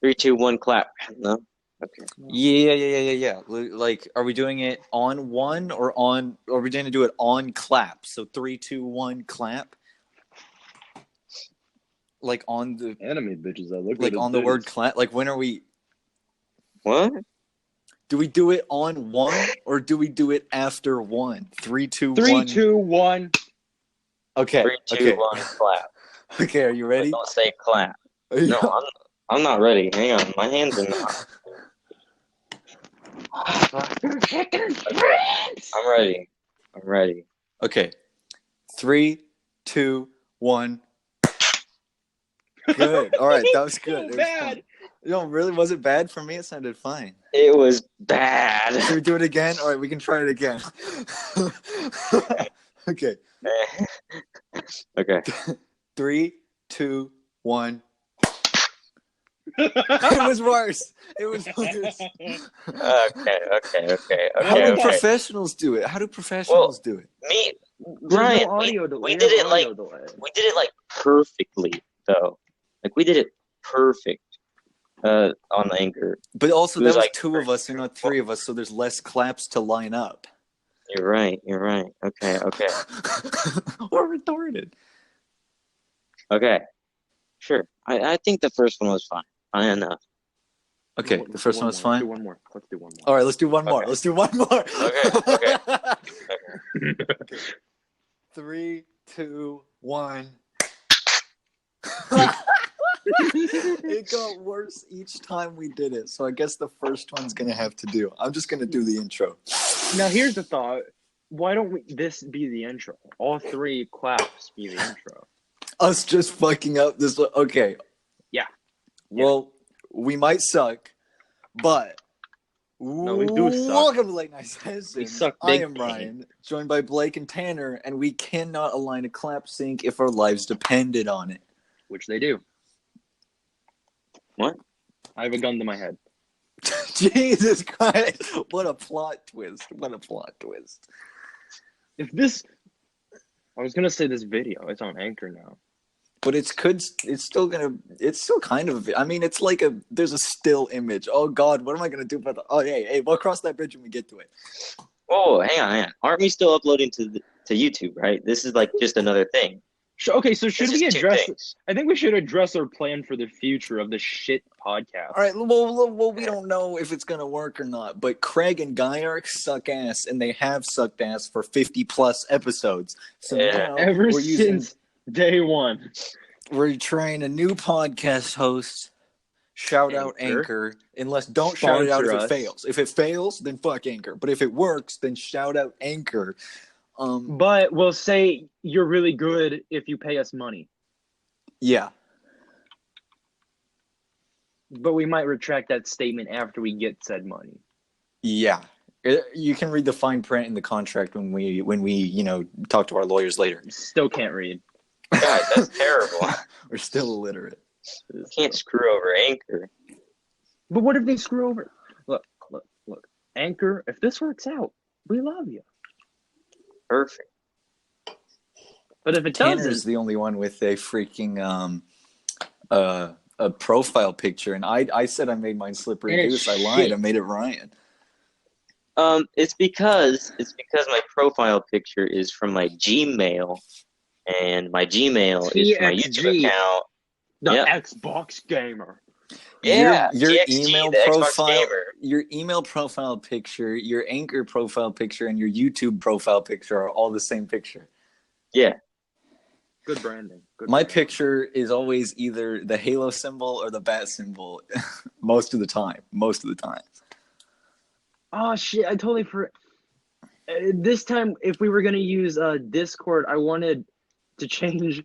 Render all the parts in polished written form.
3, 2, 1, clap. No? Okay. Yeah. Like, are we doing it on one or on? Or are we going to do it on clap? So 3, 2, 1, clap. Like on the Anime bitches, I look like on the word clap. Like when are we? What? Do we do it on one or do we do it after one? 3, 2, 3, 1. 2, 1. Okay. 3, 2, Okay. 1, clap. Okay. Are you But ready? don't say clap. No, I'm not ready. Hang on. My hands are not. I'm ready. I'm ready. Okay. 3, 2, 1. Good. All right. That was good. So It was bad. fun. No, really, was it bad for me? It sounded fine. It was bad. Should we do it again? All right, we can try it again. Okay. Okay. 3, 2, 1. It was worse. It was worse. Okay. How do Okay. professionals do it? How do professionals do it? Me, There's Ryan, no audio delay. we did it like perfectly though. Like we did it perfect on the Anchor. But also, It that was like 2 of us and not 3 of us, so there's less claps to line up. You're right. Okay. We're retarded. Okay. Sure. I think the first one was fine. Fine enough. Okay, the first one was fine. Let's do one more. All right, let's do one more. Okay. Let's do one more. Okay. 3, 2, 1. It got worse each time we did it, so I guess the first one's gonna have to do. I'm just gonna do the intro. Now here's the thought. Why don't this be the intro? All 3 claps be the intro. Us just fucking up this. Okay. Yeah. Well, we might suck, but No, we do suck. Welcome to Late Night Sessions. We suck I big am time. Ryan, joined by Blake and Tanner, and we cannot align a clap sync if our lives depended on it. Which they do. What? I have a gun to my head. Jesus Christ! What a plot twist! If this... I was going to say this video. It's on Anchor now. But it's still kind of, I mean, it's like there's a still image. Oh God, what am I going to do about hey, we'll cross that bridge when we get to it. Oh, hang on. Aren't we still uploading to YouTube, right? This is like just another thing. Okay, so should It's we just 2 address... things. I think we should address our plan for the future of this shit podcast. All right, well, we don't know if it's going to work or not, but Craig and Guyark suck ass, and they have sucked ass for 50 plus episodes. So now Ever since day one. We're trying a new podcast host. Shout out Anchor. Unless don't shout it out if it fails. If it fails, then fuck Anchor. But if it works, then shout out Anchor. But we'll say you're really good if you pay us money. Yeah. But we might retract that statement after we get said money. Yeah. You can read the fine print in the contract when we talk to our lawyers later. Still can't read. God, that's terrible. We're still illiterate. You can't screw over Anchor. But what if they screw over? Look. Anchor, if this works out, we love you. Perfect. But if it Tanner's doesn't... the only one with a freaking a profile picture, and I said I made mine Slippery Goose. I lied. I made it Ryan. It's because my profile picture is from my Gmail, and my Gmail is from my YouTube account. The Xbox gamer. Yeah, your TXG, email the profile, Xbox gamer. your email profile picture, your Anchor profile picture, and your YouTube profile picture are all the same picture. Yeah. Good branding. My picture is always either the Halo symbol or the bat symbol, most of the time. Oh shit! I totally forgot. This time, if we were gonna use Discord, I wanted to change.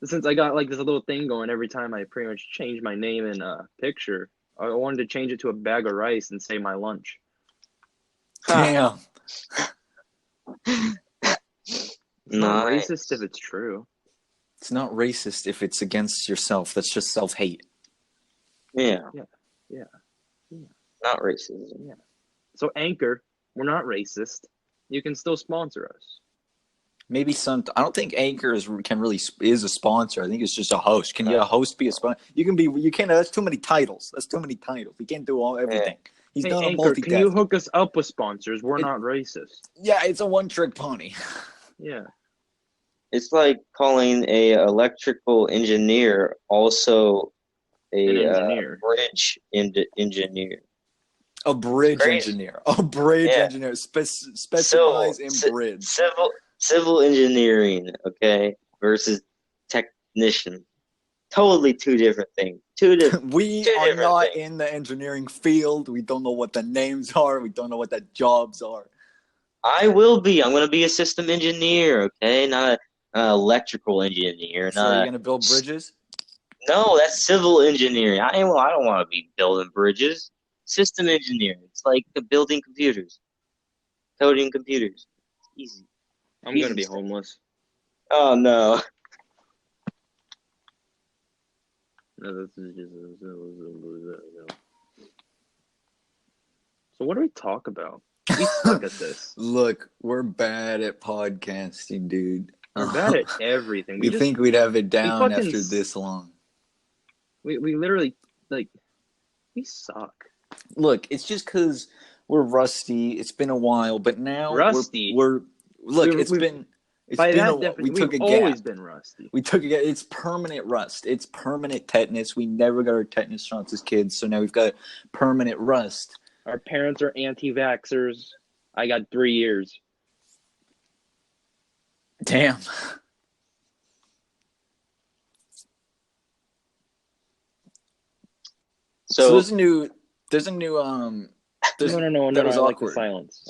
Since I got like this little thing going every time I pretty much change my name and picture, I wanted to change it to a bag of rice and say my lunch. Damn. It's not racist if it's true. It's not racist if it's against yourself. That's just self-hate. Yeah. Yeah. Not racism. Yeah. So Anchor, we're not racist. You can still sponsor us. Maybe some. I don't think Anchor is a sponsor. I think it's just a host. Can a host be a sponsor? You can be. You can't. That's too many titles. You can't do everything. He's not a Anchor, multitasker. can you hook us up with sponsors? We're not racist. Yeah, it's a one-trick pony. Yeah. It's like calling a electrical engineer also An engineer. Bridge engineer. A bridge engineer. A bridge engineer. Specifies in bridge. Civil engineering, okay, versus technician. Totally two different things. We are not in the engineering field. We don't know what the names are. We don't know what the jobs are. I will be. I'm going to be a system engineer, okay? Not an electrical engineer. So you're going to build bridges? No, that's civil engineering. I don't want to be building bridges. System engineering. It's like building computers. Coding computers. It's easy. I'm going to be homeless. Oh, no. No, this is just... So what do we talk about? We suck at this. Look, we're bad at podcasting, dude. We're bad at everything. We think we'd have it down after this long. We literally, like, we suck. Look, it's just because we're rusty. It's been a while, but now rusty. We've always been rusty. We took a gap. It's permanent rust. It's permanent tetanus. We never got our tetanus shots as kids, so now we've got permanent rust. Our parents are anti-vaxxers. I got 3 years. Damn. So there's a new No, I like the silence.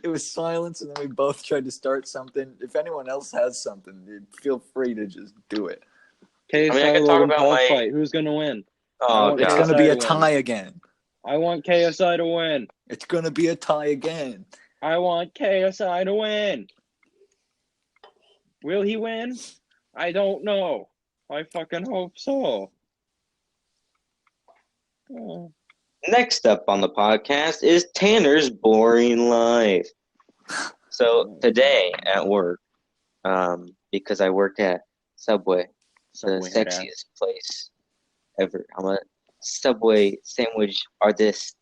It was silence, and then we both tried to start something. If anyone else has something, dude, feel free to just do it. Okay, I can talk about my fight. Who's gonna win? Oh, it's gonna be a tie again. I want KSI to win. It's gonna be a tie again. I want KSI to win. Will he win? I don't know. I fucking hope so. Oh. Next up on the podcast is Tanner's boring life. So today at work, because I work at Subway, the sexiest place ever. I'm a Subway sandwich artist.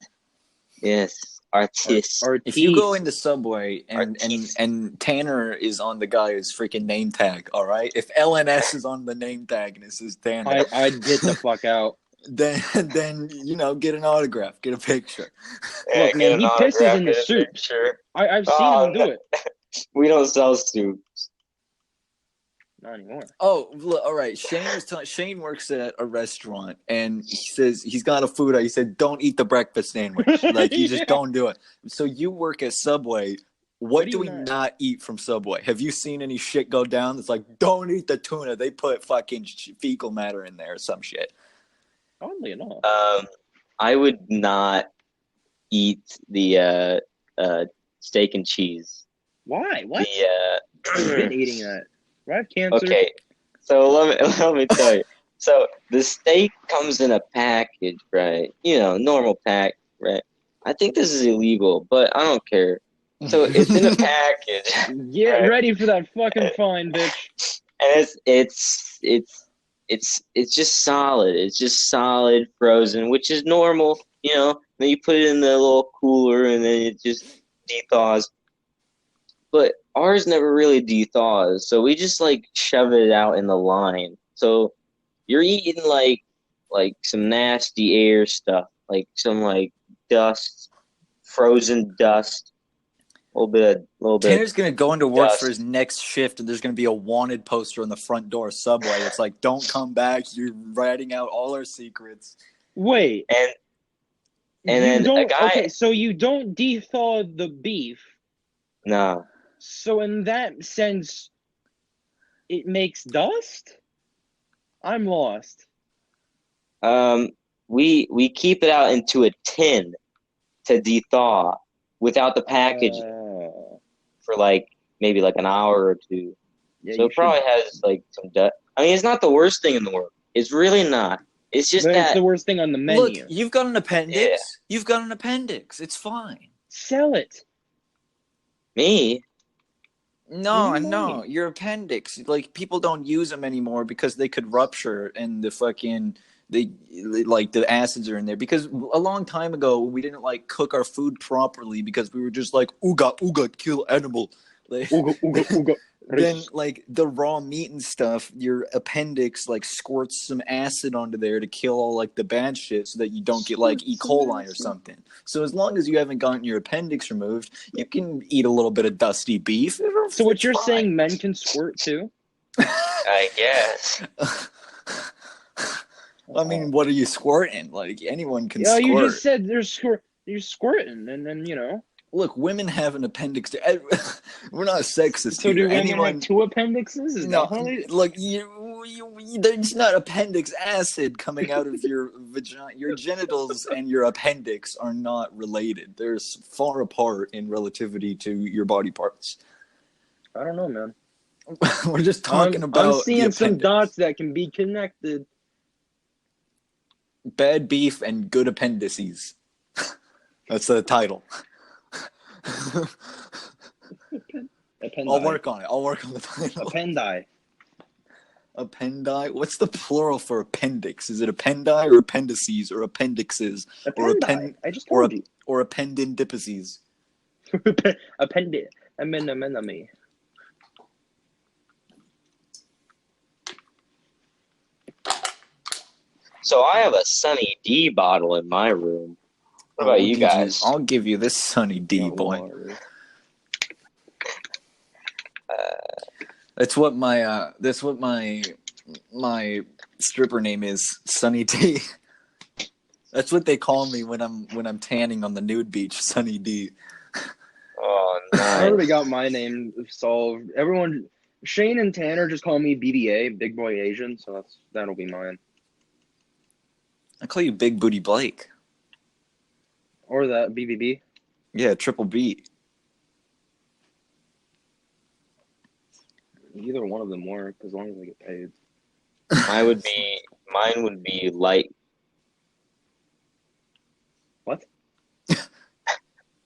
Yes, artist. If you go into Subway and Tanner is on the guy's freaking name tag, all right? If LNS is on the name tag and it says Tanner, I'd get the fuck out. Then get an autograph, get a picture. Yeah, look, man, he pisses in the soup. I've seen him do it. We don't sell soups. Not anymore. Oh, look, all right. Shane works at a restaurant, and he says he's got a food. He said, "Don't eat the breakfast sandwich. Like you just don't do it." So you work at Subway. What do we not eat from Subway? Have you seen any shit go down that's like, "Don't eat the tuna. They put fucking fecal matter in there or some shit." Oddly enough. I would not eat the steak and cheese. Why? What? I've been eating that. I have cancer. Okay, so let me tell you. So the steak comes in a package, right? You know, normal pack, right? I think this is illegal, but I don't care. So it's in a package. Get ready for that fucking fine, bitch. And it's just solid. It's just solid frozen, which is normal, you know. Then you put it in the little cooler, and then it just de-thaws. But ours never really de-thaws, so we just like shove it out in the line. So you're eating like some nasty air stuff, like some like dust, frozen dust. A little bit. Tanner's gonna go into work for his next shift, and there's gonna be a wanted poster on the front door of Subway. It's like, "Don't come back. You're writing out all our secrets." Wait, and then a guy. Okay, so you don't de-thaw the beef. No. So in that sense, it makes dust? I'm lost. We keep it out into a tin to de-thaw without the packaging for like maybe like an hour or two. Yeah, so it probably has like some dust. I mean, it's not the worst thing in the world. It's really not. It's just it's the worst thing on the menu. Look, you've got an appendix. Yeah. You've got an appendix. It's fine. Sell it. Me? No, You no, might. your appendix. Like people don't use them anymore because they could rupture and the fucking the like the acids are in there. Because a long time ago we didn't like cook our food properly because we were just like ooga ooga kill animal. Like Ooga, ooga, ooga. then like the raw meat and stuff, your appendix like squirts some acid onto there to kill all like the bad shit so that you don't get like E. coli or something. So as long as you haven't gotten your appendix removed, you can eat a little bit of dusty beef. So what It's you're fine. saying, men can squirt too? I guess. I mean, what are you squirting? Like anyone can Yeah, squirt. you just said you're squirting, and then Look, women have an appendix. We're not sexist So here. do women have two appendixes? Is No, that how they? look, there's not appendix acid coming out of your vagina. Your genitals and your appendix are not related. They're far apart in relativity to your body parts. I don't know, man. We're just talking about I'm seeing the some appendix. dots that can be connected. Bad beef and good appendices. That's the title. Appendi. I'll work on it. I'll work on the title. Appendi. Appendi? What's the plural for appendix? Is it appendi or appendices or appendixes Appendi. I just told you. or appendices? Appendi. Me. So I have a Sunny D bottle in my room. What about you guys? I'll give you this Sunny D, boy. That's what my stripper name is, Sunny D. That's what they call me when I'm tanning on the nude beach, Sunny D. Oh, I nice. already got my name solved. Everyone, Shane and Tanner just call me BBA, Big Boy Asian, so that'll be mine. I call you Big Booty Blake. Or that BBB. Yeah, Triple B. Either one of them work as long as I get paid. Mine would be light. What?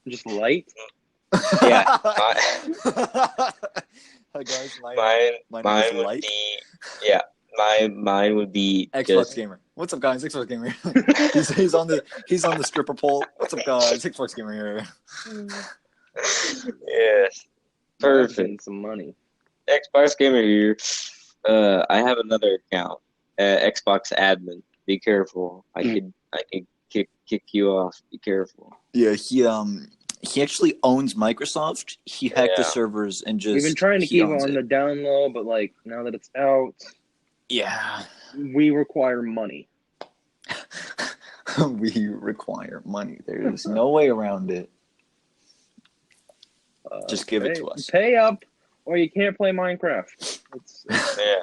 Just light? Yeah. Hi guys, Mine would Light. be mine would be Xbox just Gamer. What's up, guys? Xbox Gamer. he's on the stripper pole. What's up, guys? Xbox Gamer here. yes. Perfect. Some money. Xbox Gamer here. I have another account. Xbox admin. Be careful. I could kick you off. Be careful. Yeah, he actually owns Microsoft. He hacked the servers and just. We've been trying to keep it on the down low, but like now that it's out, yeah, we require money. We require money. There's no way around it. Just give it to us. Pay up, or you can't play Minecraft. Yeah.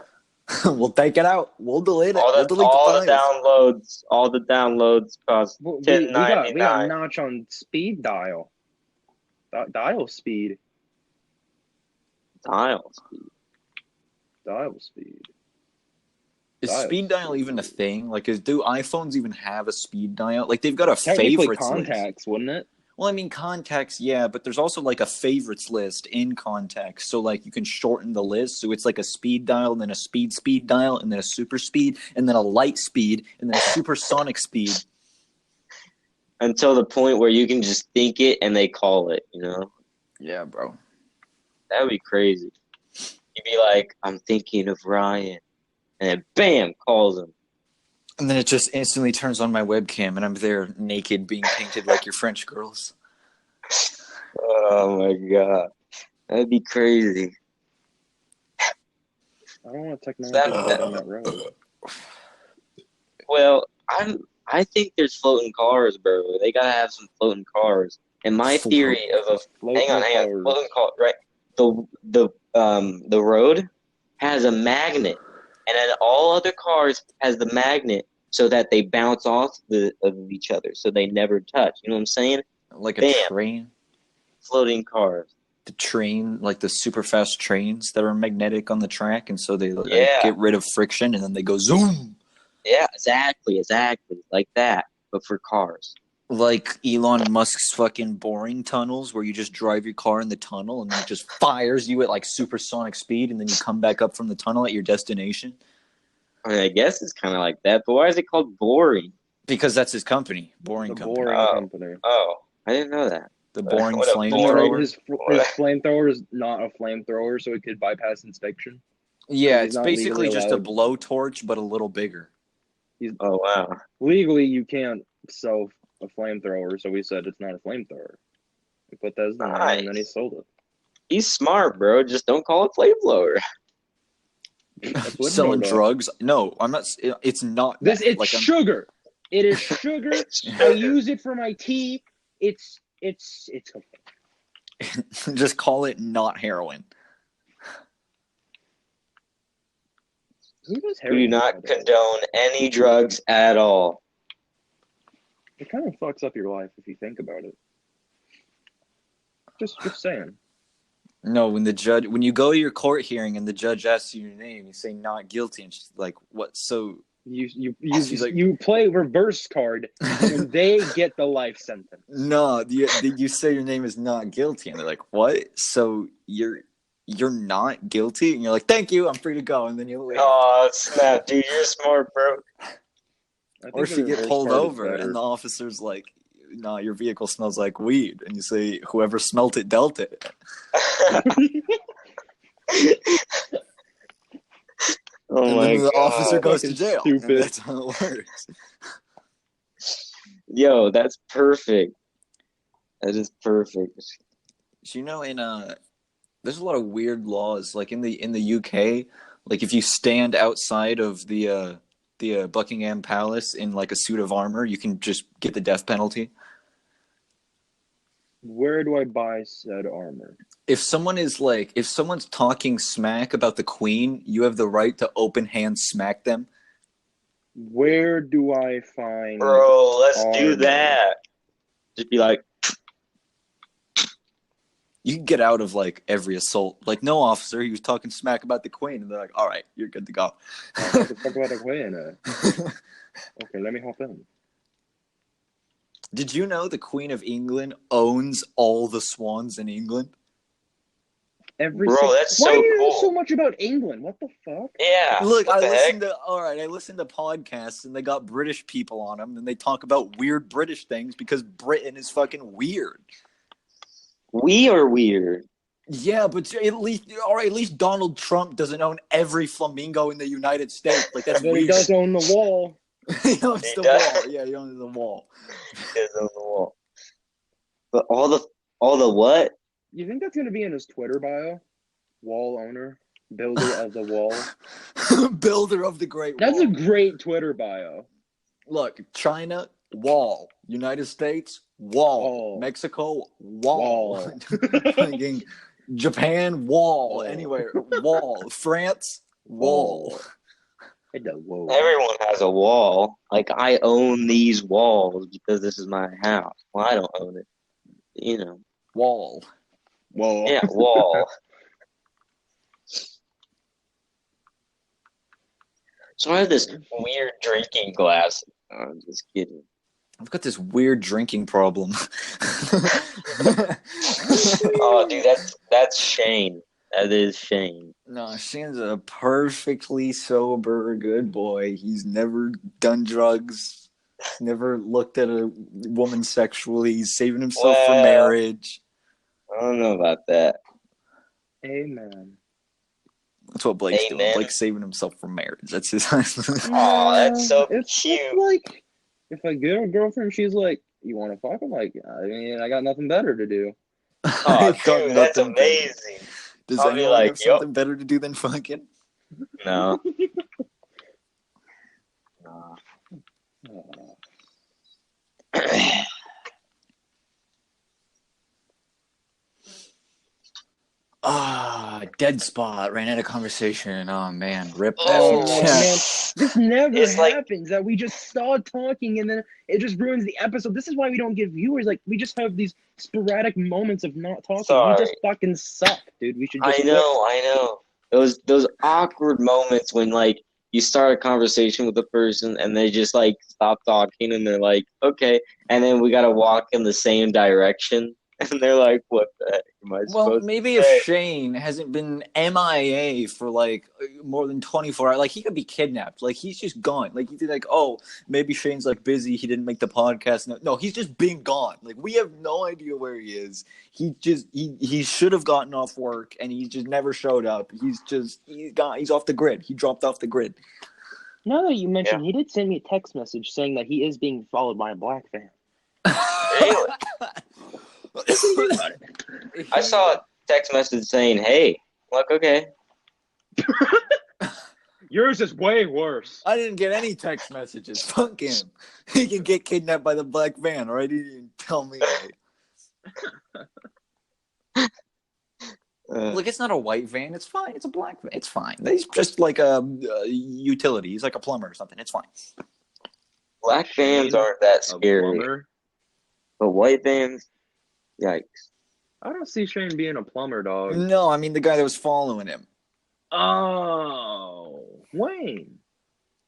We'll take it out. We'll delete it. All the downloads cost $10.99. We got a notch on speed dial. Dial speed. Dial speed. Dial speed. Is speed dial even a thing? Like, do iPhones even have a speed dial? Like, they've got a favorites contacts, list. Wouldn't it? Well, I mean, contacts, yeah, but there's also like a favorites list in contacts. So like you can shorten the list. So it's like a speed dial, and then a speed dial, and then a super speed, and then a light speed, and then a supersonic speed. Until the point where you can just think it and they call it, you know? Yeah, bro. That would be crazy. You'd be like, I'm thinking of Ryan. And then bam, calls him. And then it just instantly turns on my webcam, and I'm there naked, being painted like your French girls. Oh my god, that'd be crazy. I don't want technology to go down that road. Well, I think there's floating cars, bro. They gotta have some floating cars. And my theory of a floating car, right? The road has a magnet. And then all other cars has the magnet so that they bounce off of each other, so they never touch. You know what I'm saying? Like a train? Floating cars. The train, like the super fast trains that are magnetic on the track, and so they get rid of friction, and then they go zoom. Yeah, exactly. Like that, but for cars. Like Elon Musk's fucking boring tunnels where you just drive your car in the tunnel and then it just fires you at like supersonic speed and then you come back up from the tunnel at your destination. I mean, I guess it's kind of like that, but why is it called boring? Because that's his company, Boring The Company. boring company. Oh, I didn't know that. The Boring What a Flamethrower. His flamethrower is not a flamethrower, so it could bypass inspection. Yeah, He's it's not basically legally just a allowed. blowtorch, but a little bigger. Oh, wow. Legally, you can't sell a flamethrower, so we said it's not a flamethrower. We put that as the name, and then he sold it. He's smart, bro. Just don't call it flamethrower. Selling drugs? No, I'm not. It's not. This. It's like sugar. It is sugar. I use it for my tea. It's okay. Just call it not heroin. Who does We heroin do not nowadays? condone any drugs at all. It kind of fucks up your life if you think about it. Just saying. No, when you go to your court hearing and the judge asks you your name, you say not guilty, and she's like, "What?" So you play reverse card, and they get the life sentence. No, you say your name is not guilty, and they're like, "What?" So you're not guilty, and you're like, "Thank you, I'm free to go," and then you leave. Oh, snap, dude. You're smart, bro. Or if you get pulled over and the officer's like, "No, your vehicle smells like weed," and you say, "Whoever smelt it dealt it." Oh and my then the God. officer goes to jail. Stupid. And that's how it works. Yo, that's perfect. That is perfect. So, you know, there's a lot of weird laws, like in the UK, like if you stand outside of the Buckingham Palace in like a suit of armor, you can just get the death penalty. Where do I buy said armor? If someone's talking smack about the Queen, you have the right to open hand smack them. Where do I find Bro, let's do armor? that. Just be like, You can get out of like every assault. Like, no, officer, he was talking smack about the Queen, and they're like, "All right, you're good to go." What the fuck about the Queen? Okay, let me hop in. Did you know the Queen of England owns all the swans in England? Bro, that's Why so do you know cool. so much about England? What the fuck? yeah. Look, what I the listened heck? I listened to podcasts, and they got British people on them, and they talk about weird British things because Britain is fucking weird. We are weird. Yeah, but at least Donald Trump doesn't own every flamingo in the United States. Like, that's But weird. he does own the wall. He owns He the does. wall. Yeah, he owns the wall. Is on the wall. But all the what? You think that's gonna be in his Twitter bio? Wall owner, builder of the wall. Builder of the Great Wall. That's a great Twitter bio. Look, China, wall. United States, wall. Wall. Mexico, wall. Wall. Fucking Japan, wall. Wall. Anywhere, wall. France, wall. Whoa. Everyone has a wall. Like, I own these walls because this is my house. Well, I don't own it. You know. Wall. Whoa. Yeah, wall. So I have this weird drinking glass. I'm just kidding. I've got this weird drinking problem. Oh, dude, that's Shane. That is Shane. No, Shane's a perfectly sober, good boy. He's never done drugs. Never looked at a woman sexually. He's saving himself for Well, marriage. I don't know about that. Amen. That's what Blake's doing. Amen. Blake's saving himself for marriage. That's his. Aw, that's so It's cute. like if I get a girlfriend, she's like, "You want to fuck?" I'm like, I mean, I got nothing better to do. Oh, dude, that's amazing. Does I'll be anyone like, have something better to do than fucking? No. Dead spot. Ran out of conversation. Oh man, rip. Oh, Man, this never It's like- happens. That we just start talking and then it just ruins the episode. This is why we don't get viewers. Like we just have these sporadic moments of not talking. Sorry. We just fucking suck, dude. We should just I know. Those awkward moments when like you start a conversation with a person and they just like stop talking and they're like, okay, and then we gotta walk in the same direction and they're like, what the heck am I Well, supposed maybe to if say? Shane hasn't been MIA for like more than 24 hours, like he could be kidnapped. Like he's just gone. Like you think like, oh, maybe Shane's like busy. He didn't make the podcast. No, he's just been gone. Like we have no idea where he is. He should have gotten off work and he just never showed up. He's off the grid. He dropped off the grid. Now that you mentioned, he did send me a text message saying that he is being followed by a black fan. Really? I saw a text message saying, hey. I'm like, okay. Yours is way worse. I didn't get any text messages. Fuck him. He can get kidnapped by the black van, all right? He didn't tell me. Look, it's not a white van. It's fine. It's a black van. It's fine. He's just like a utility. He's like a plumber or something. It's fine. Black vans aren't that scary. But white vans, yikes. I don't see Shane being a plumber, dog. No, I mean the guy that was following him. Oh, Wayne.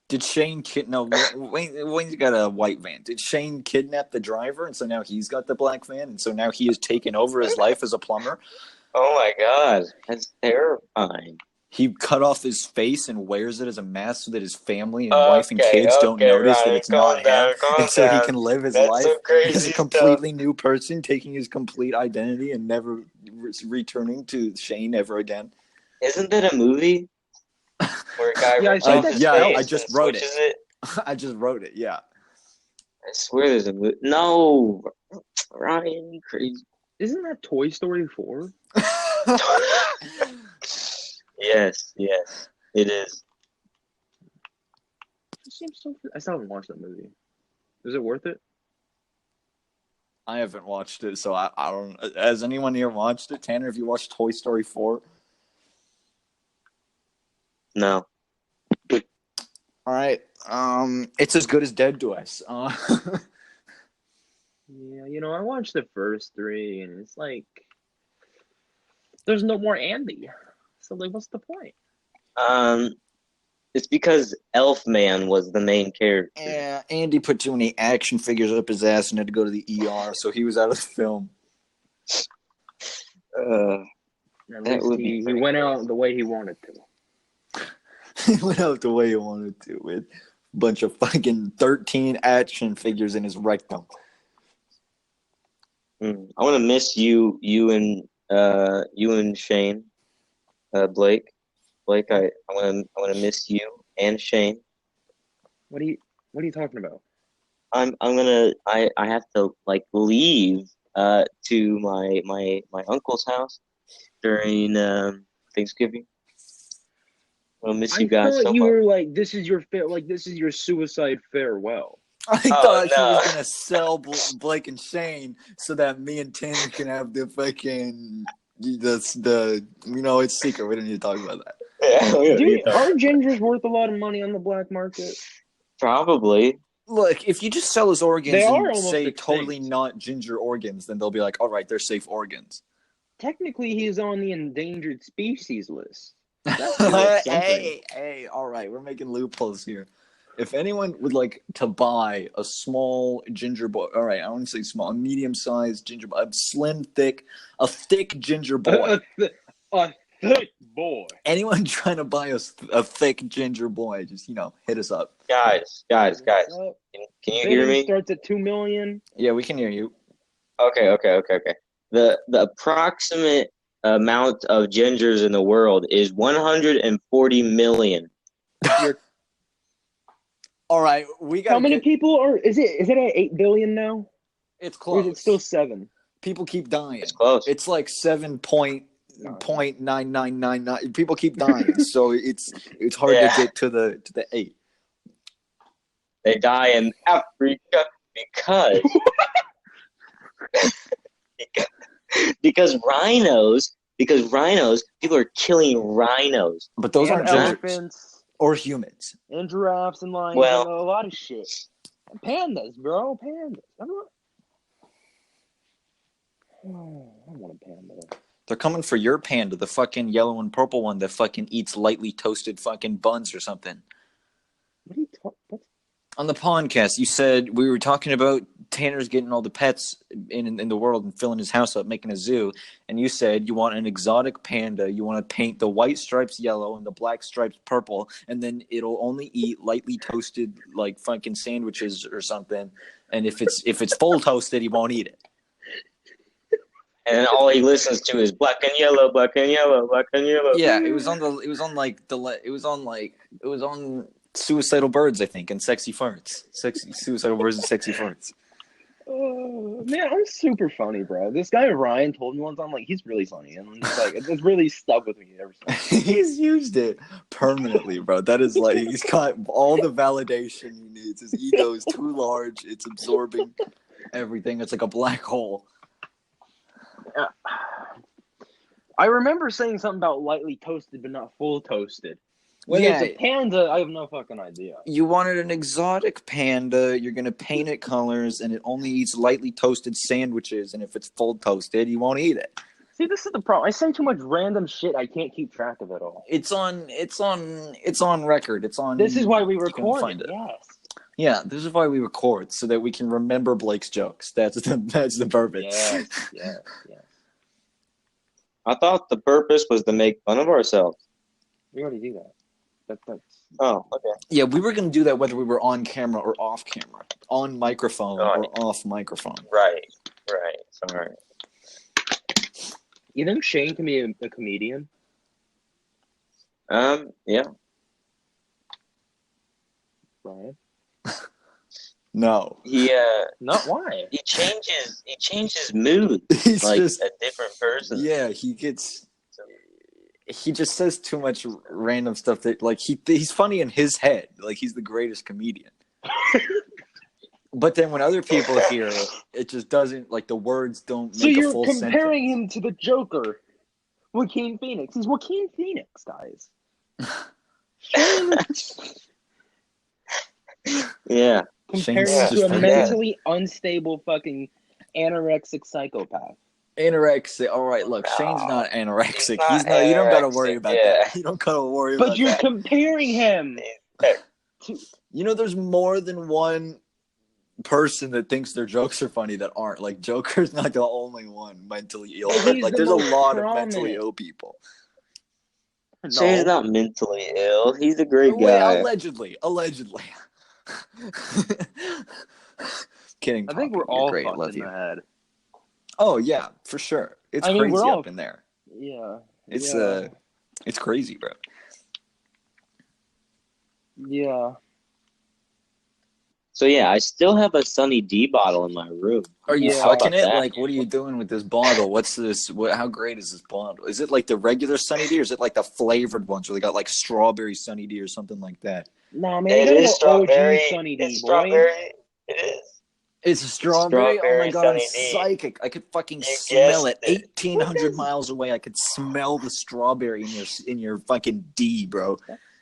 Did Shane no, Wayne's got a white van. Did Shane kidnap the driver and so now he's got the black van and so now he has taken over his life as a plumber? Oh my god, that's terrifying. He cut off his face and wears it as a mask so that his family and wife and kids don't notice Ryan, that it's not him. And so he can live his life as a completely new person, taking his complete identity and never returning to Shane ever again. Isn't that a movie? Where a guy I just wrote it. I just wrote it, yeah. I swear there's a movie. No, Ryan, you crazy. Isn't that Toy Story 4? Yes, it is. It seems so. I still haven't watched that movie. Is it worth it? I haven't watched it, so I don't. Has anyone here watched it? Tanner, have you watched Toy Story 4? No. All right. It's as good as dead to us. Yeah, I watched the first 3, and it's like there's no more Andy. So, like, what's the point? It's because Elfman was the main character. Yeah, Andy put too many action figures up his ass and had to go to the ER, so he was out of the film. At least he went out the way he wanted to. He went out the way he wanted to with a bunch of fucking 13 action figures in his rectum. I want to miss you and Shane, Blake. Blake, I want to miss you and Shane. What are you talking about? I have to like leave to my uncle's house during Thanksgiving. I'll miss you guys so much. You were like, this is your suicide farewell. I thought he was gonna sell Blake and Shane so that me and Tanner can have the fucking it's secret. We don't need to talk about that. Yeah, dude, are gingers worth a lot of money on the black market? Probably. Look, if you just sell his organs and say extinct. Totally not ginger organs, then they'll be like, all right, they're safe organs. Technically, he's on the endangered species list. Hey, all right, we're making loopholes here. If anyone would like to buy a small ginger boy, all right, I don't want to say small, a medium-sized ginger boy, a thick ginger boy. A thick boy. Anyone trying to buy a thick ginger boy, just, hit us up. Guys. Can you hear me? Starts at $2 million. Yeah, we can hear you. Okay. The approximate amount of gingers in the world is 140 million. All right, we got. How many people are? Is it at 8 billion now? It's close. Or is it still 7? People keep dying. It's close. It's like 7.9999. People keep dying, so it's hard to get to the 8. They die in Africa because rhinos. People are killing rhinos. But those aren't gingers. Elephants. Or humans. And giraffes and lions. Well, and a lot of shit. And pandas, bro. Pandas. I want a panda. They're coming for your panda, the fucking yellow and purple one that fucking eats lightly toasted fucking buns or something. On the podcast, you said we were talking about Tanner's getting all the pets in the world and filling his house up, making a zoo. And you said you want an exotic panda. You want to paint the white stripes yellow and the black stripes purple, and then it'll only eat lightly toasted like fucking sandwiches or something. And if it's full toasted, he won't eat it. And all he listens to is black and yellow, black and yellow, black and yellow. Yeah, it was on Suicidal Birds, I think, and Sexy Farts. Suicidal Birds and Sexy Farts. Man, I'm super funny, bro. This guy Ryan told me one time, like, he's really funny, and it's like it's really stuck with me ever since. He's used it permanently, bro. That is like he's got all the validation he needs. His ego is too large. It's absorbing everything. It's like a black hole. I remember saying something about lightly toasted, but not full toasted. Whether Yeah. it's a panda, I have no fucking idea. You wanted an exotic panda. You're gonna paint it colors, and it only eats lightly toasted sandwiches. And if it's full toasted, you won't eat it. See, this is the problem. I say too much random shit. I can't keep track of it all. It's on record. It's on. This is why we you can record find it. Yes. Yeah, this is why we record, so that we can remember Blake's jokes. That's the purpose. Yes. I thought the purpose was to make fun of ourselves. We already do that. That's. Oh, okay. Yeah, we were going to do that whether we were on camera or off camera, on microphone or off microphone. Right. Sorry. You think Shane can be a comedian? Yeah. Ryan? No, Not why? He changes mood he's like just a different person. yeah. He just says too much random stuff that like he's funny in his head, like he's the greatest comedian. But then when other people hear it, it just doesn't like the words don't So make a you're full comparing sentence. him to the Joker, Joaquin Phoenix. He's Joaquin Phoenix, guys. Yeah. Comparing Shane's him just to a like mentally unstable fucking anorexic psychopath. Anorexic. All right, look, Shane's not anorexic. He's not. You don't gotta worry about yeah. that. You don't gotta worry about But you're that. comparing him to. You know, there's more than one person that thinks their jokes are funny that aren't. Like, Joker's not the only one mentally ill. But he's Like, the there's a most lot of prominent. mentally ill people. Shane's not mentally ill. He's a great Wait, guy. allegedly. Kidding. I think Poppy, we're you're all great. fucked Love in you. the head. Oh yeah, for sure. It's I mean, crazy we're all- up in there. Yeah. It's yeah. it's crazy, bro. Yeah. So yeah, I still have a Sunny D bottle in my room. Are you Yeah. fucking it? How about that? Like, what are you doing with this bottle? What's this? How great is this bottle? Is it like the regular Sunny D, or is it like the flavored ones where they got like strawberry Sunny D or something like that? Nah, man, It you is gotta go strawberry. OG Sunny D, It's boy. strawberry. It is. It's a strawberry. Oh my Strawberry god, I'm Sunny D. psychic! I could fucking You smell it. guessed it. 1,800 miles away, I could smell the strawberry in your fucking D, bro.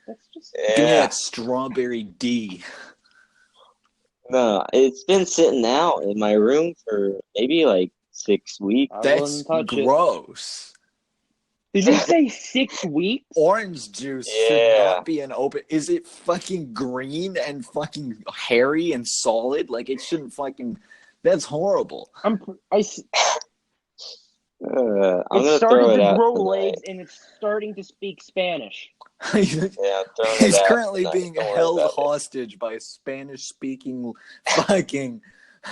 That's just. Give me Yeah. that strawberry D. No, it's been sitting out in my room for maybe like 6 weeks. I That's wouldn't touch it. gross. Did you say 6 weeks? Orange juice should Yeah. not be an open. Is it fucking green and fucking hairy and solid? Like it shouldn't fucking. That's horrible. I'm It's gonna starting throw it to out grow tonight. legs and it's starting to speak Spanish. He's Yeah, I'm throwing it out currently tonight. being Don't worry held about it. hostage by a Spanish-speaking fucking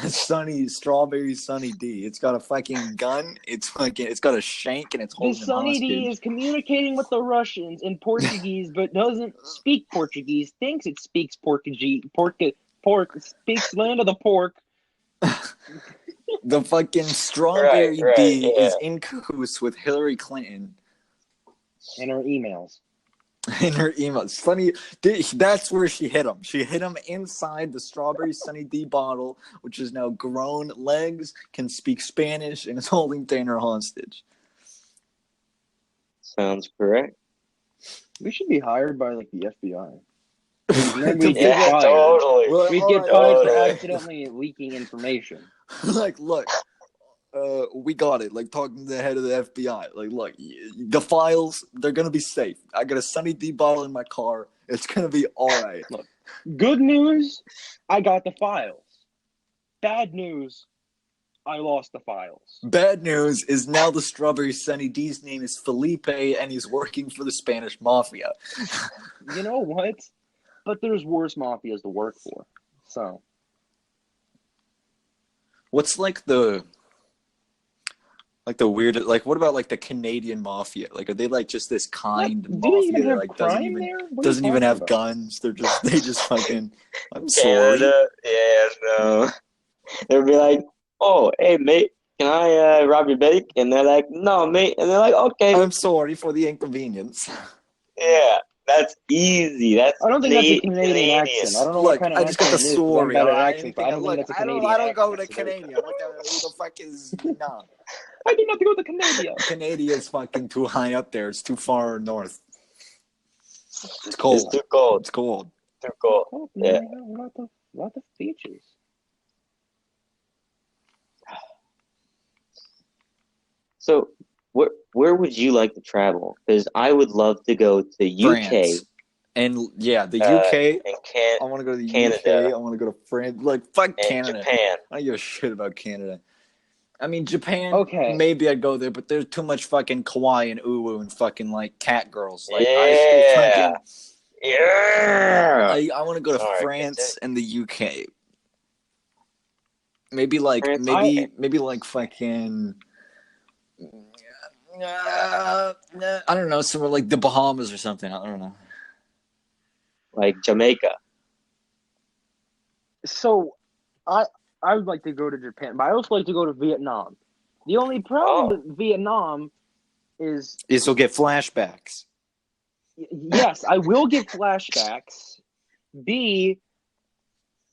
strawberry Sunny D. It's got a fucking gun. It's got a shank and it's The holding him Sunny D hostage. is communicating with the Russians in Portuguese, but doesn't speak Portuguese. Thinks it speaks Portuguese. Pork speaks land of the pork. The fucking strawberry Right, D yeah. is in cahoots with Hillary Clinton. In her emails. In her email. Sunny, that's where she hit him. She hit him inside the strawberry Sunny D bottle, which is now grown legs, can speak Spanish, and is holding Tanner hostage. Sounds correct. We should be hired by like the FBI. And then we To- get Yeah, fired. totally. Well, We'd all get right, fired for totally. accidentally leaking information. Like, look, we got it. Like, talking to the head of the FBI. Like, look, the files, they're going to be safe. I got a Sunny D bottle in my car. It's going to be all right. Look, Good news, I got the files. Bad news, I lost the files. Bad news is now the Strawberry Sunny D's name is Felipe, and he's working for the Spanish Mafia. You know what? But there's worse mafias to work for. So. What's like the weird, like what about like the Canadian Mafia? Like are they like just this kind Do they even mafia that have like crime there? What are you doesn't even talking have about? guns? They just fucking I'm sorry. Canada? Yeah, no. They'll be like, oh, hey, mate, can I rob your bank? And they're like, no, mate. And they're like, okay. I'm sorry for the inconvenience. Yeah, that's easy. That's I don't think that's a Canadian accent. I don't know what Look, kind of I just got accent the it is, 'cause I'm sorry. bad at Alright? accents, but I don't think that's a Canadian I don't go to accent. Canadian. What who the fuck is no? I did not go to Canada. Canadia's fucking too high up there. It's too far north. It's cold. It's too cold. It's cold. Too cold. Oh, Yeah. man, a lot of beaches. So, where would you like to travel? Because I would love to go to UK France. And yeah, the UK. and I want to go to the Canada. UK. I want to go to France. Like fuck and Canada. Japan. I don't give a shit about Canada. I mean Japan. Okay. Maybe I'd go there, but there's too much fucking kawaii and uwu and fucking like cat girls. Like Yeah. Yeah. I want to go to All right, France and the UK. Maybe like France, maybe like fucking. I don't know, somewhere like the Bahamas or something. I don't know. Like Jamaica. So, I would like to go to Japan, but I also like to go to Vietnam. The only problem with Vietnam is You'll get flashbacks. yes, I will get flashbacks. B,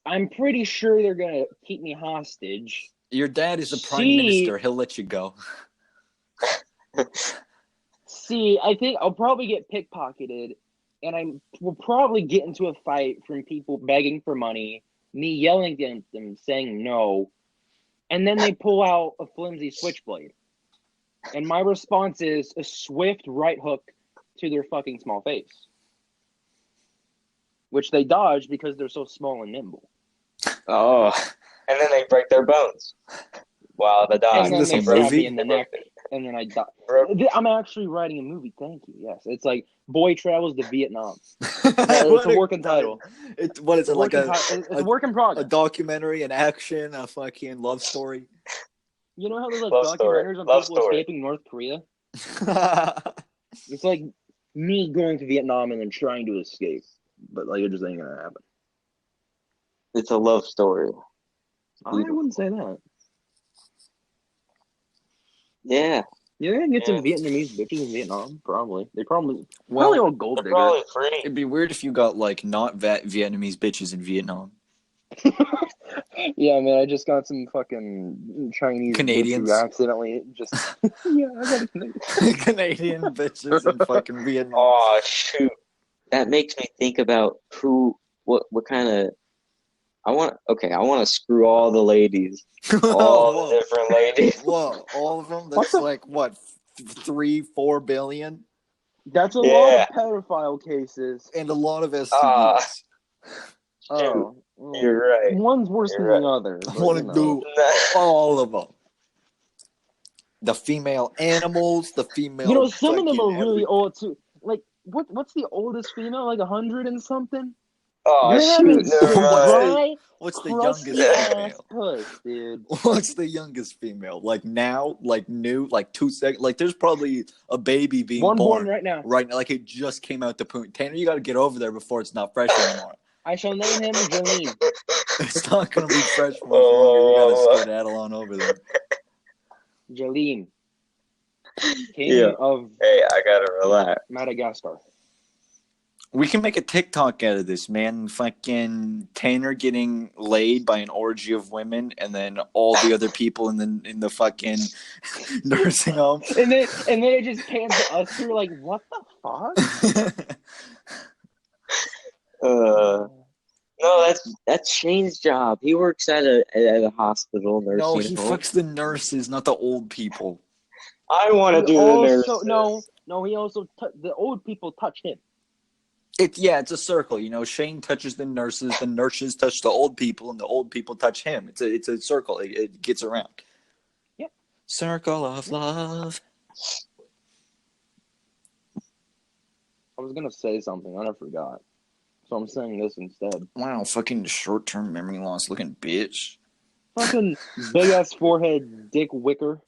I'm pretty sure they're gonna keep me hostage. Your dad is a prime C- minister. He'll let you go. C, I think I'll probably get pickpocketed, and I will probably get into a fight from people begging for money, me yelling at them, saying no, and then they pull out a flimsy switchblade. And my response is a swift right hook to their fucking small face, which they dodge because they're so small and nimble. Oh. And then they break their bones. Wow, the dog. And then this they a stab movie? me in the neck, and then I die. I'm actually writing a movie. Thank you. Yes, it's like Boy Travels to Vietnam. It's a working title. What is it, like It's a work in progress. a documentary, an action, a fucking love story? You know how there's like Love story. documentaries on Love people story. escaping North Korea? It's like me going to Vietnam and then trying to escape, but like it just ain't gonna happen. It's a love story. I wouldn't say that. Yeah. Yeah, I can get some Yeah. Vietnamese bitches in Vietnam. Probably. They probably Well, all gold They're diggers. probably free. it'd be weird if you got like not Vietnamese bitches in Vietnam. Yeah, man, I just got some fucking Chinese Canadians. bitch who accidentally just yeah, I got a Canadian. Canadian bitches in fucking Vietnam. Oh shoot. That makes me think about what kind of I want to screw all the ladies. All the different ladies. Whoa, all of them? What That's the- like what, 3-4 billion? That's a lot Yeah. of pedophile cases. And a lot of STDs. Oh, You're right. one's worse You're than the right. other. I but, want you to know. do all of them. The female animals, the female. You know, some of them are fucking really old too. Like, what's the oldest female? Like 100 and something. Oh You're shoot! having Never some mind. dry, What's the crusty youngest ass female? puss, dude. What's the youngest female? Like now, like new, like 2 seconds. Like there's probably a baby being One born born right now. right now. Like it just came out the poon. Tanner, you got to get over there before it's not fresh anymore. I shall name him Jolene. It's not gonna be fresh much longer. You gotta skedaddle on over there. Jolene. King Yeah. of Hey, I gotta relax. Madagascar. We can make a TikTok out of this, man. Fucking Tanner getting laid by an orgy of women, and then all the other people in the fucking nursing home. And then it just pans to us. We're like, what the fuck? No, that's Shane's job. He works at a hospital nursing No, he home. fucks the nurses, not the old people. I want to do the nurses. No. He also the old people touch him. It's a circle. Shane touches the nurses touch the old people, and the old people touch him. It's a circle. It gets around. Yep. Circle of love. I was gonna say something, I forgot. So I'm saying this instead. Wow, fucking short-term memory loss looking bitch. Fucking big ass forehead, dick wicker.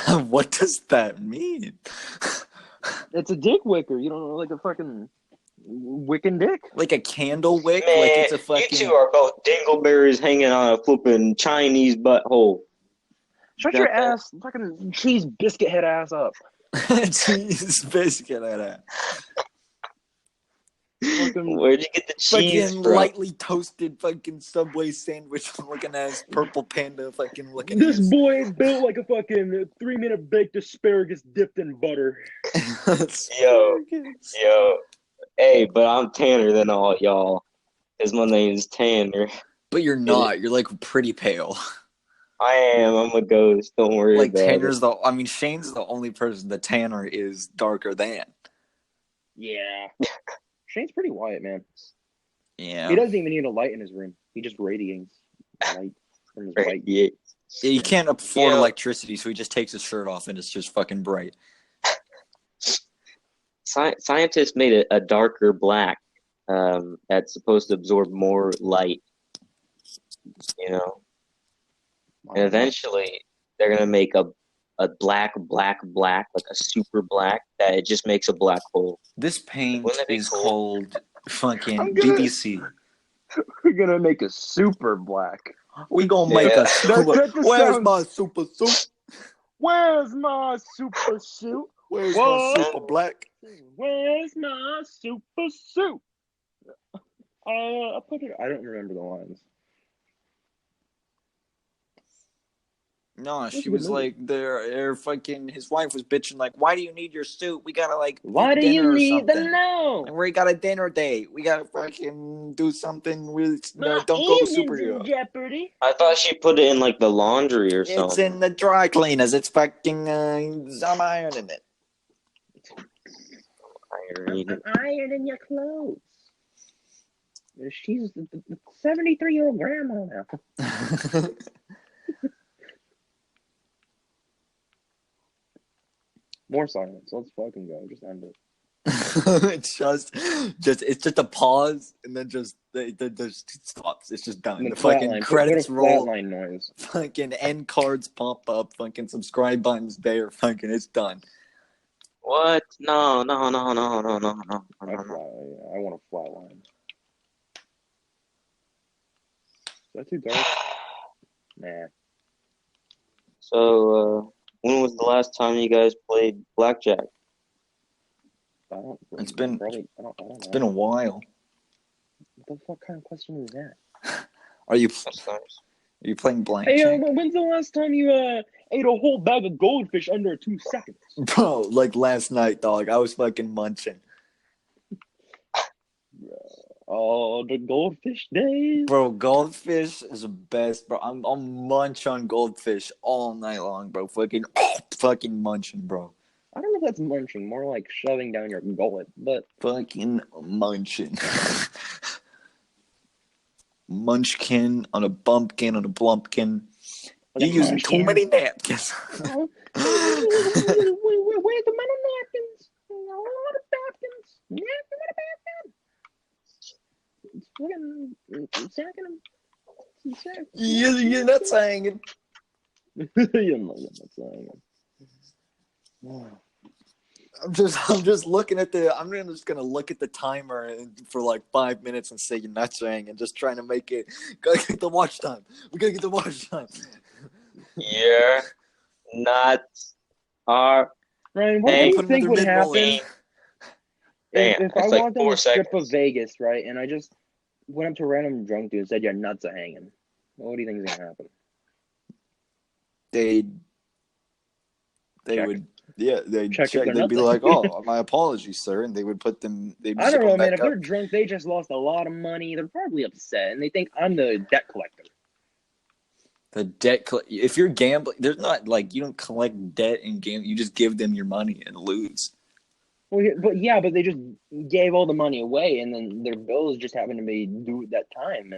What does that mean? It's a dick wicker. You don't know, like a fucking wicking dick. Like a candle wick? Man, Like it's a fucking... you two are both dingleberries hanging on a flipping Chinese butthole. Shut your ass, fucking cheese biscuit head ass up. Cheese biscuit at that. Where'd you get the cheese fucking from? lightly toasted fucking Subway sandwich looking ass, purple panda fucking looking This ass. boy is built like a fucking 3-minute baked asparagus dipped in butter. Yo. Hey, but I'm tanner than all y'all. Because my name's Tanner. But you're not. You're like pretty pale. I am. I'm a ghost. Don't worry Like about Tanner's it. Shane's the only person that Tanner is darker than. Yeah. Shane's pretty white, man. Yeah. He doesn't even need a light in his room. He just radiates light from his white. Yeah. He can't afford electricity, so he just takes his shirt off and it's just fucking bright. Scientists made a darker black that's supposed to absorb more light. And eventually they're going to make a black, like a super black, that it just makes a black hole. This paint is cool? called fucking BBC. We're gonna make a super black. We gonna make a super. Where's my super suit? Where's my super suit? Where's my super black? Where's my super suit? I don't remember the lines. No, she was like, they're fucking. His wife was bitching like, "Why do you need your suit? We gotta like, why do you need the no? And we got a dinner date. We gotta fucking do something with. Don't go superhero. Jeopardy. I thought she put it in like the laundry or something. It's in the dry cleaners. It's fucking. I'm ironing it. I'm ironing your clothes. She's the 73-year-old grandma now. More silence. Let's fucking go. Just end it. It's just a pause, and then just stops. It's just done. The fucking credits roll. Flatline noise. Fucking end cards pop up. Fucking subscribe buttons there. Fucking it's done. What? No. I want a flatline. Is that too dark? Nah. So, when was the last time you guys played blackjack? It's been a while. What the fuck kind of question is that? Are you playing blackjack? Hey, when's the last time you ate a whole bag of goldfish under 2 seconds? Bro, like last night, dog. I was fucking munching. Oh, the goldfish days. Bro, goldfish is the best, bro. I'll munch on goldfish all night long, bro. Fucking munching, bro. I don't know if that's munching, more like shoving down your gullet, but fucking munching. Munchkin on a bumpkin on a blumpkin. You're using too many napkins. Where's the many napkins? A lot of napkins. You're not saying it. You're not saying it. I'm just looking at I'm just gonna look at the timer for like 5 minutes and say you're not saying, and just trying to make it. Gotta get the watch time. We gotta get the watch time. You're not our. Ryan, what do you think would happen if I walked on the strip of Vegas, right, and I just went up to a random drunk dude and said your nuts are hanging? What do you think is gonna happen? They would. Yeah, they'd check. They'd be like, "Oh, my apologies, sir," and they would put them. I don't know, man. If they're drunk, they just lost a lot of money. They're probably upset, and they think I'm the debt collector. If you're gambling, there's not like you don't collect debt and gamble. You just give them your money and lose. But they just gave all the money away, and then their bills just happened to be due at that time,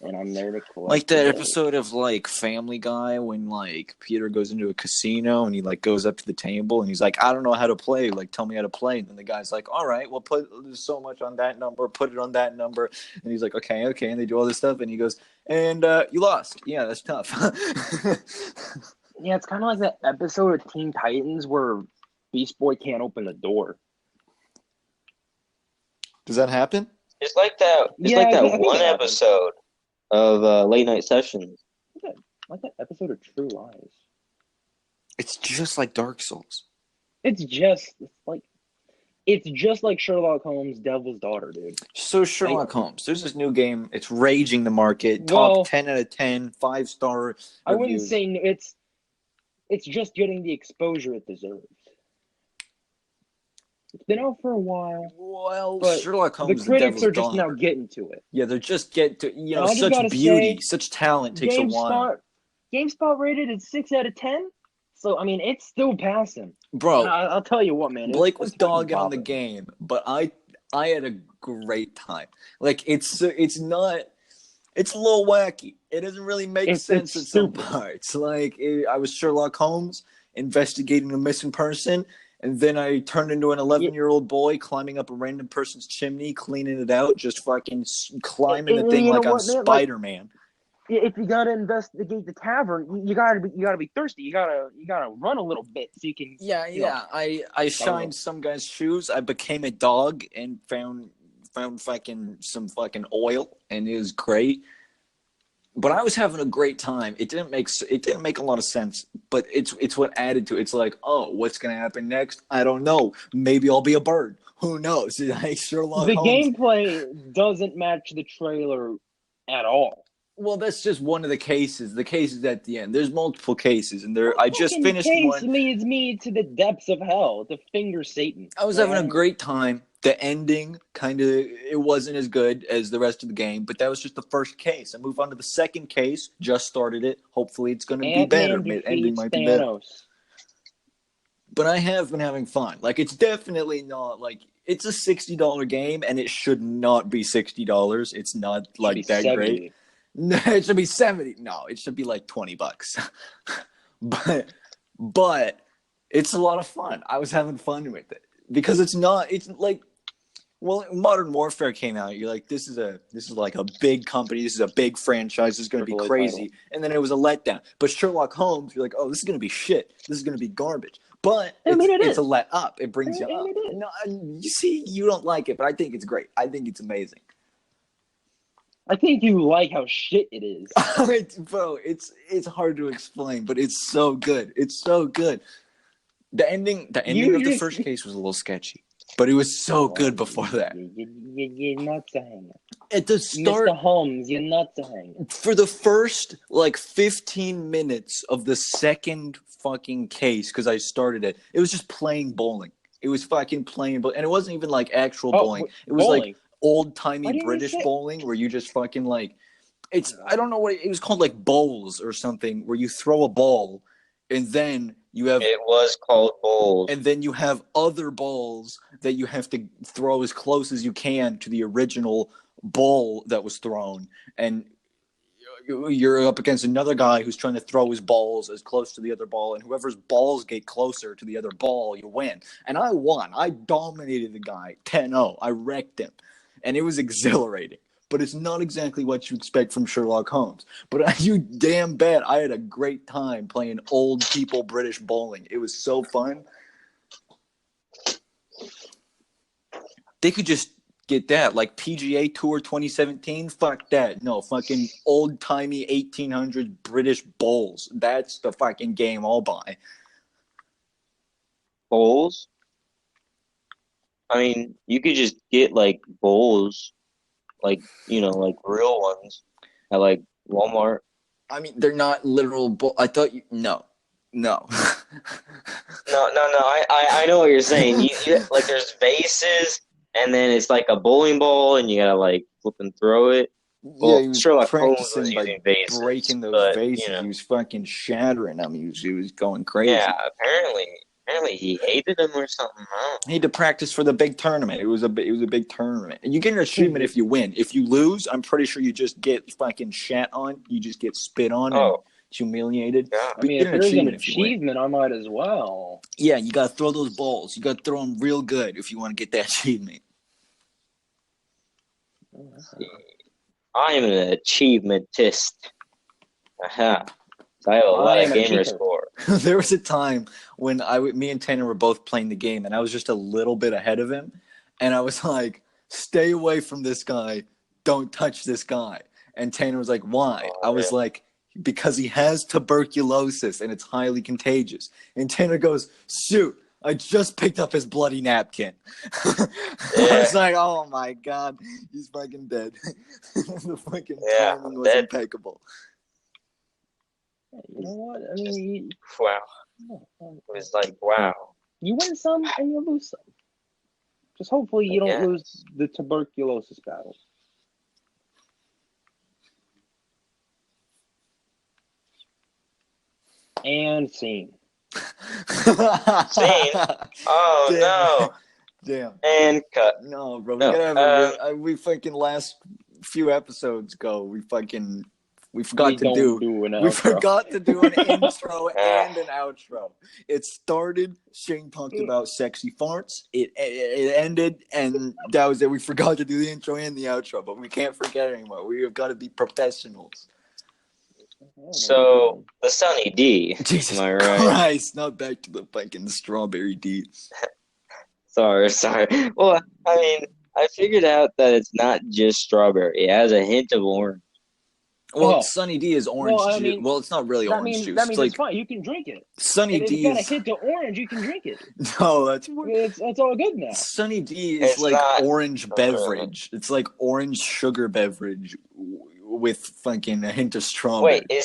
and I'm there to collect. Like that the episode of like Family Guy when like Peter goes into a casino and he like goes up to the table and he's like, I don't know how to play, like tell me how to play. And then the guy's like, all right, well put so much on that number, put it on that number. And he's like, okay, and they do all this stuff and he goes, and you lost. Yeah, that's tough. Yeah, it's kind of like that episode of Teen Titans where Beast Boy can't open the door. Does that happen? It's like that. It's Yeah, like I that think one it happens. episode of Late Night Sessions. Like that episode of True Lies. It's just like Dark Souls. It's just like Sherlock Holmes' Devil's Daughter, dude. So Sherlock Holmes, there's this new game. It's raging the market. Well, Top 10 out of 10, 5-star I wouldn't reviews. say it's just getting the exposure it deserves. It's been out for a while. Well, But Sherlock Holmes, the critics Devil's are just Daughter. now getting to it. Yeah, they're just getting to, And I just such gotta beauty, say, such talent takes a while. GameSpot rated it 6 out of 10. So I mean, it's still passing. Bro, And I'll tell you what, man. Blake was it's fucking dogging on the popping. game, but I had a great time. Like it's not. It's a little wacky. It doesn't really make sense at some parts. Like I was Sherlock Holmes investigating a missing person, and then I turned into an 11-year-old boy climbing up a random person's chimney, cleaning it out, just fucking climbing the thing like I'm Spider-Man. If you gotta investigate the tavern, you gotta be thirsty. You gotta run a little bit so you can. I shined some guy's shoes. I became a dog and found some fucking oil, and it was great. But I was having a great time. It didn't make a lot of sense, but it's what added to it. It's like, oh, what's gonna happen next? I don't know. Maybe I'll be a bird. Who knows? Like Sherlock Holmes. Gameplay doesn't match the trailer at all. Well, that's just one of the cases. The case is at the end. There's multiple cases, and I just finished one. Case leads me to the depths of hell to finger Satan. I was having a great time. The ending it wasn't as good as the rest of the game, but that was just the first case. I move on to the second case. Just started it. Hopefully, it's going to be better. The ending might be better. But I have been having fun. Like, it's definitely not like it's a $60 game, and it should not be $60. It's not like that 70. Great. No, it should be 70. No, it should be like $20. but it's a lot of fun. I was having fun with it because it's like, well, Modern Warfare came out. You're like, this is like a big company. This is a big franchise. This is going to be crazy. And then it was a letdown. But Sherlock Holmes, you're like, oh, this is going to be shit. This is going to be garbage. But it's a let up. It brings you up. No, you see, you don't like it, but I think it's great. I think it's amazing. I think you like how shit it is. Bro, it's hard to explain, but it's so good. It's so good. The ending of the first case was a little sketchy, but it was so good before that. You're nuts to hang it. At the start, Mr. Holmes, you're nuts to hang it. For the first, 15 minutes of the second fucking case, because I started it, it was just playing bowling. It was fucking playing bowling. And it wasn't even, actual bowling. It was, bowling. Old-timey British bowling where you just fucking I don't know what it was called, bowls or something, where you throw a ball and then you have it was called bowls, and then you have other balls that you have to throw as close as you can to the original ball that was thrown, and you're up against another guy who's trying to throw his balls as close to the other ball, and whoever's balls get closer to the other ball, you win. And I won. I dominated the guy 10-0. I wrecked him. And it was exhilarating. But it's not exactly what you expect from Sherlock Holmes. But you damn bet I had a great time playing old people British bowling. It was so fun. They could just get that. PGA Tour 2017, fuck that. No, fucking old-timey 1800s British bowls. That's the fucking game I'll buy. Bowls? I mean, you could just get bowls, real ones at Walmart. I mean, they're not literal bowls. I thought no. No. I know what you're saying. You there's vases, and then it's a bowling ball, and you gotta flip and throw it. Well, yeah, Sherlock Holmes was using vases, breaking those vases. He was fucking shattering them. He was going crazy. Yeah, apparently. Apparently he hated him or something. I He had to practice for the big tournament. It was a big tournament. And you get an achievement if you win. If you lose, I'm pretty sure you just get fucking shat on. You just get spit on don't know. and humiliated. God. I mean, You if get an there's an achievement if you win. achievement, I might as well. Yeah, you gotta throw those balls. You gotta throw them real good if you want to get that achievement. I am an achievementist. Aha. So I have a lot of am a gamer cheater. score. There was a time when me and Tanner were both playing the game, and I was just a little bit ahead of him, and I was like, "Stay away from this guy. Don't touch this guy." And Tanner was like, "Why?" Oh, I was yeah. like, "Because he has tuberculosis and it's highly contagious." And Tanner goes, "Shoot, I just picked up his bloody napkin." I was like, "Oh my god, he's fucking dead." The fucking Yeah, timing was dead. impeccable. You know what? I mean, Wow. It was like, wow. you win some and you lose some. Just hopefully you don't Yeah. lose the tuberculosis battle. And scene. Scene? Oh, Damn. no. Damn. And cut. No, bro. We No, gotta have a we fucking last few episodes ago. We forgot to do an we outro. forgot to do an intro and an outro. It started. Shane talked about sexy farts. It ended, and that was it. We forgot to do the intro and the outro, but we can't forget anymore. We have got to be professionals. So, the Sunny D. Jesus Am I right? Christ! Not back to the fucking strawberry D. Sorry. Well, I mean, I figured out that it's not just strawberry. It has a hint of orange. Well, Sunny D is orange Well, I juice. mean, Well, it's not really That orange means juice. that means it's it's fine. You can drink it. Sunny And if D it's got a is hint of orange, you can drink it. no. That's It's all good now. Sunny D is It's like not- orange beverage. It's like orange sugar beverage with fucking a hint of strawberry. Wait,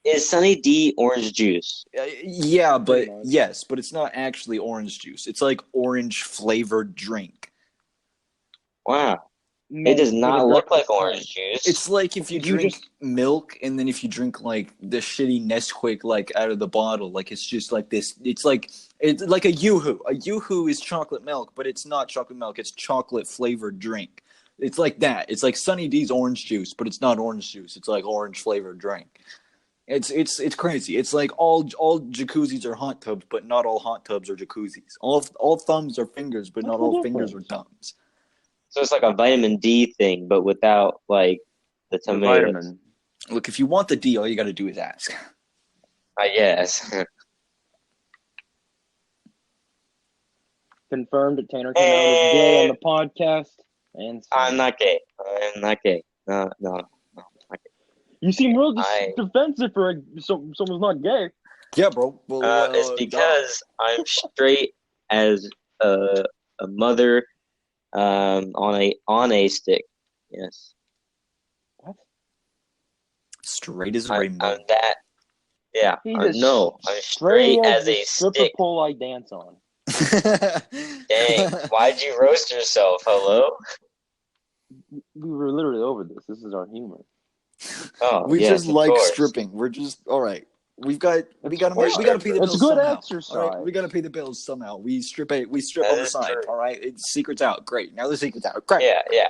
is Sunny D orange juice? Yeah, but Pretty much. yes, but it's not actually orange juice. It's like orange flavored drink. Wow. Meant It does for the not look like breakfast orange time. juice. It's like if you drink milk and then if you drink like the shitty Nesquik like out of the bottle, like it's just like this. It's like a Yoo-Hoo. A Yoo-Hoo is chocolate milk, but it's not chocolate milk. It's chocolate flavored drink. It's like that. It's like Sunny D's orange juice, but it's not orange juice. It's like orange flavored drink. It's crazy. It's like all jacuzzis are hot tubs, but not all hot tubs are jacuzzis. All thumbs are fingers, but not all fingers are thumbs. So it's like a vitamin D thing, but without like the tomatoes. Vitamin. Look, if you want the D, all you got to do is ask. I guess. Confirmed that Tanner came out as gay on the podcast. And I'm not gay. I'm not gay. No. you seem real I- defensive for someone's not gay. Yeah, bro. Well, It's because I'm straight as a mother on a stick. Yes. What? straight as a I'm rainbow. that. Yeah. He's No, I'm straight as a stripper stick. pole I dance on. Dang. Why'd you roast yourself? Hello? We were literally over this. This is our humor. Oh, We yes, just of like course. stripping. We're just all right. We gotta pay the bills. It's good somehow. exercise. All right, we gotta pay the bills somehow. We strip That on the is side. true. All right, it's secret's out. Great. Now the secret's out. Great. Yeah.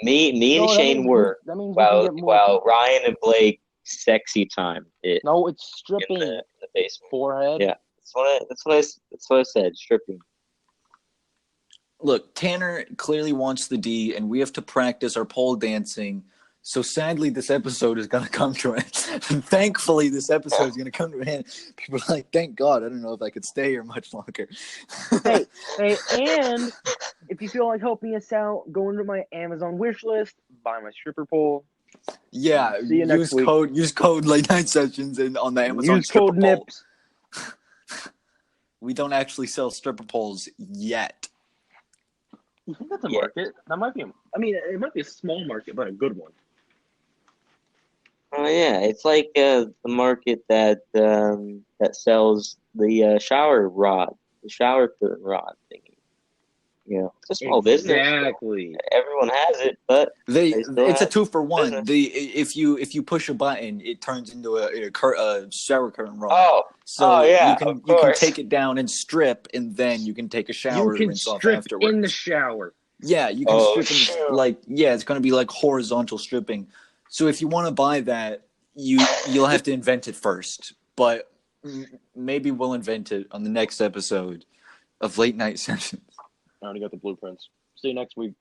Me No, and that Shane means were that means we can get more while people. Ryan and Blake sexy time it No, it's in stripping. the basement. Forehead. Yeah. That's what I said. Stripping. Look, Tanner clearly wants the D, and we have to practice our pole dancing. So sadly, this episode is going to come to an end. Thankfully, this episode is going to come to an end. People are like, thank God. I don't know if I could stay here much longer. Hey, and if you feel like helping us out, go into my Amazon wish list, buy my stripper pole. Yeah, See you next week. use code late night sessions and on the Amazon Use stripper code pole. NIPS. We don't actually sell stripper poles yet. You think that's a Yeah. market? That might be. It might be a small market, but a good one. Oh yeah, it's like the market that sells the shower rod, the shower curtain rod thingy. it's a small business. Exactly. Everyone has it, but they still It's a have 2-for-1. business. If you push a button, it turns into a shower curtain roller. Oh, So yeah, you can of course. take it down and strip, and then you can take a shower You and can rinse off strip afterwards. in the shower. Yeah, you can Oh, strip in shoot. it's going to be like horizontal stripping. So if you want to buy that, you'll have to invent it first. But maybe we'll invent it on the next episode of Late Night Sessions. I already got the blueprints. See you next week.